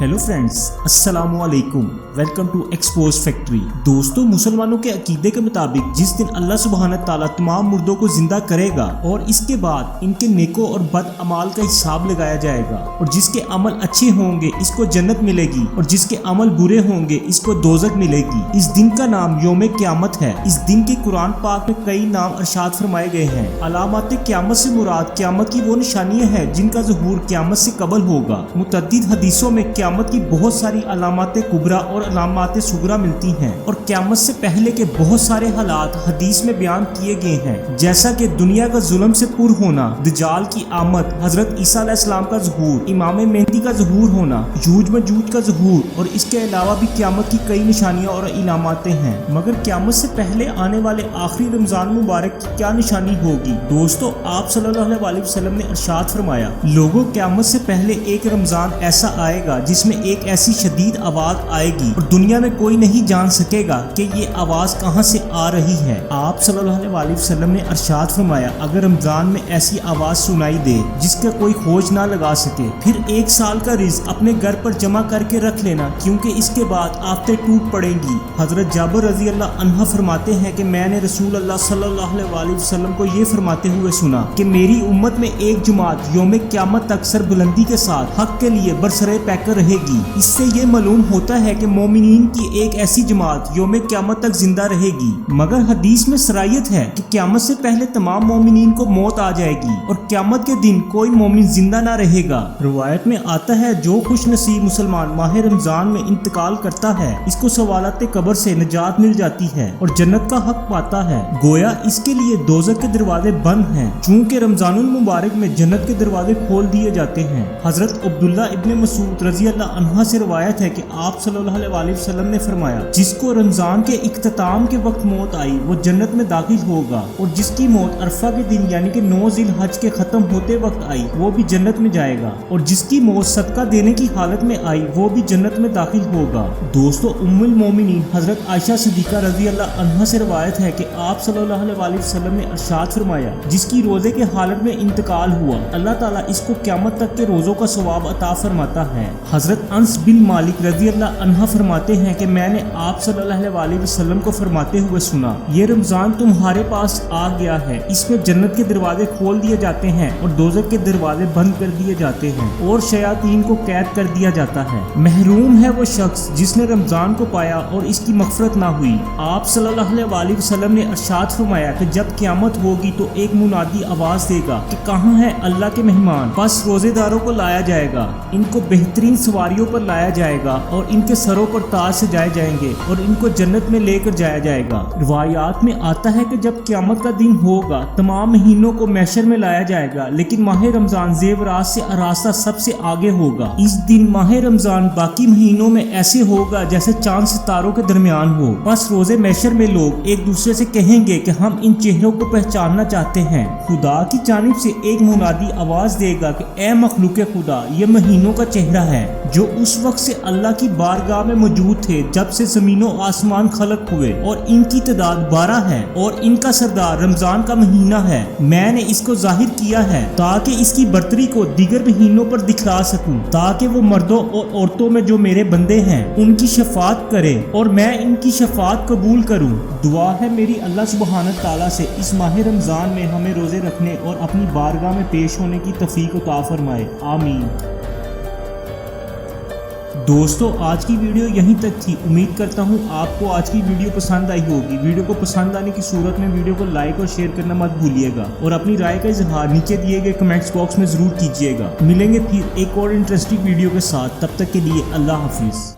Hello friends, अस्सलाम वालेकुम। Welcome to expose factory. दोस्तों, मुसलमानों के अकीदे के मुताबिक जिस दिन अल्लाह सुब्हान ताला तमाम मुर्दों को जिंदा करेगा और इसके बाद इनके नेकों और बद अमाल का हिसाब लगाया जाएगा, और जिसके अमल अच्छे होंगे इसको जन्नत मिलेगी और जिसके अमल बुरे होंगे इसको दोज़ख मिलेगी। इस दिन का नाम यौम क़यामत है। इस दिन के कुरान पाक में कई नाम अरशाद फरमाए गए हैं। अलामात क़यामत से मुराद क़यामत की वो निशानियां हैं जिनका ज़हूर क़यामत से कबल होगा। मुतअद्दिद हदीसों में क़यामत की बहुत सारी अलामात कुबरा और अलामात सुगरा मिलती हैं, और क़यामत से पहले के बहुत सारे हालात हदीस में बयान किए गए हैं, जैसा कि दुनिया का जुल्म से पुर होना, दज्जाल की आमद, हजरत ईसा अलैहिस्सलाम का ज़हूर, इमाम मेहदी का ज़हूर होना, यूज मजूज का ज़हूर, और इसके अलावा भी क़यामत की कई निशानियां और इलामातें हैं। मगर क़यामत से पहले आने वाले आखिरी रमजान मुबारक की क्या निशानी होगी? दोस्तों, आप सल्लल्लाहु अलैहि वसल्लम ने इरशाद फरमाया, लोगों, क़यामत से पहले एक रमजान ऐसा आएगा जिसमें एक ऐसी शदीद आवाज आएगी और दुनिया में कोई नहीं जान सकेगा कि ये आवाज कहां से आ रही है। आप सल्लल्लाहु अलैहि वसल्लम ने इरशाद फरमाया, अगर रमजान में ऐसी आवाज सुनाई दे जिसका कोई खोज ना लगा सके, फिर एक साल का रिज़्क अपने घर पर जमा करके रख लेना, क्योंकि इसके बाद आफतें टूट पड़ेंगी। हजरत जाबिर रज़ी अल्लाह अन्हा फरमाते हैं कि मैंने रसूल अल्लाह सल्लल्लाहु अलैहि वसल्लम को ये फरमाते हुए सुना कि मेरी उम्मत में एक जमात यौम क़यामत तक सरबुलंदी के साथ हक के लिए बरसरे पैकर रहेगी। इससे ये मालूम होता है कि मोमिनीन की एक ऐसी जमात यौम क़यामत तक जिंदा रहेगी। मगर हदीस में सरायत है कि क़यामत से पहले तमाम मोमिनीन को मौत आ जाएगी और क़यामत के दिन कोई मोमिन जिंदा ना रहेगा। रिवायत में आता है, जो खुश नसीब मुसलमान माह रमजान में इंतकाल करता है इसको सवालत कब्र से निजात मिल जाती है और जन्नत का हक पाता है। गोया इसके लिए दोज़ख के दरवाजे बंद हैं, चूँकि रमजानुल मुबारक में जन्नत के दरवाजे खोल दिए जाते हैं। हजरत अब्दुल्ला इब्ने मसूद रज़ी अल्लाह अन्हा से रिवायत है कि आप सल्लल्लाहु अलैहि वसल्लम ने फरमाया, जिसको रमजान के इख्तिताम के वक्त मौत आई वो जन्नत में दाखिल होगा, और जिसकी मौत अरफा के दिन यानी कि 9 ज़िलहज के खत्म होते वक्त आई वो भी जन्नत में जाएगा, और जिसकी मौत सदका देने की हालत में आई वो भी जन्नत में दाखिल होगा। दोस्तों, उम्मुल मोमिनीन हजरत आयशा सिद्दीक़ा रज़ी अल्लाह अन्हा से रिवायत है कि आप सल्लल्लाहु अलैहि वसल्लम ने इरशाद फरमाया, जिसकी रोजे के हालत में इंतकाल हुआ अल्लाह ताला इसको क़यामत तक के रोजों का सवाब अता फरमाता है। हजरत अंस बिन मालिक रज़ी अल्लाह अन्हा फरमाते हैं कि मैंने आप सल्लल्लाहु अलैहि वसल्लम को फरमाते हुए सुना, ये रमजान तुम्हारे पास आ गया है, इसमें जन्नत के दरवाजे खोल दिए जाते हैं और दोज़ख के दरवाजे बंद कर दिए जाते हैं और शयातीन को कैद कर दिया जाता है। महरूम है वो शख्स जिसने रमजान को पाया और इसकी मग़फ़िरत ना हुई। आप सल्लल्लाहु अलैहि वसल्लम ने इरशाद फरमाया कि जब क़यामत होगी तो एक मुनादी आवाज़ देगा कि कहाँ है अल्लाह के मेहमान। बस रोजेदारों को लाया जाएगा, इनको बेहतरीन सवारियों पर लाया जाएगा और इनके सरों पर ताज सजाए जाएंगे और इनको जन्नत में लेकर जाया जाएगा। रिवायात में आता है कि जब क़यामत का दिन होगा तमाम महीनों को मैशर में लाया जाएगा, लेकिन माह रमजान ज़ेवरात से आरास्ता सबसे आगे होगा। इस दिन माह रमजान बाकी महीनों में ऐसे होगा जैसे चांद सितारों के दरमियान हो। बस रोजे मैशर में लोग एक दूसरे से कहेंगे कि हम इन चेहरों को पहचानना चाहते हैं। खुदा की जानिब से एक मुनादी आवाज देगा कि ए मखलूक़े खुदा, ये महीनों का चेहरा है जो उस वक्त से अल्लाह की बारगाह में मौजूद थे जब से ज़मीन और आसमान खलक हुए, और इनकी तादाद 12 है और इनका सरदार रमजान का महीना है। मैंने इसको जाहिर किया है ताकि इसकी बर्तरी को दीगर महीनों पर दिखला सकूं, ताकि वो मर्दों और औरतों में जो मेरे बंदे हैं उनकी शफात करे और मैं इनकी शफात कबूल करूं। दुआ है मेरी अल्लाह सुब्हान ताला से इस माह रमजान में हमें रोजे रखने और अपनी बारगाह में पेश होने की तौफीक अता फरमाए, आमीन। दोस्तों, आज की वीडियो यहीं तक थी। उम्मीद करता हूँ आपको आज की वीडियो पसंद आई होगी। वीडियो को पसंद आने की सूरत में वीडियो को लाइक और शेयर करना मत भूलिएगा, और अपनी राय का इजहार नीचे दिए गए कमेंट्स बॉक्स में जरूर कीजिएगा। मिलेंगे फिर एक और इंटरेस्टिंग वीडियो के साथ, तब तक के लिए अल्लाह हाफिज।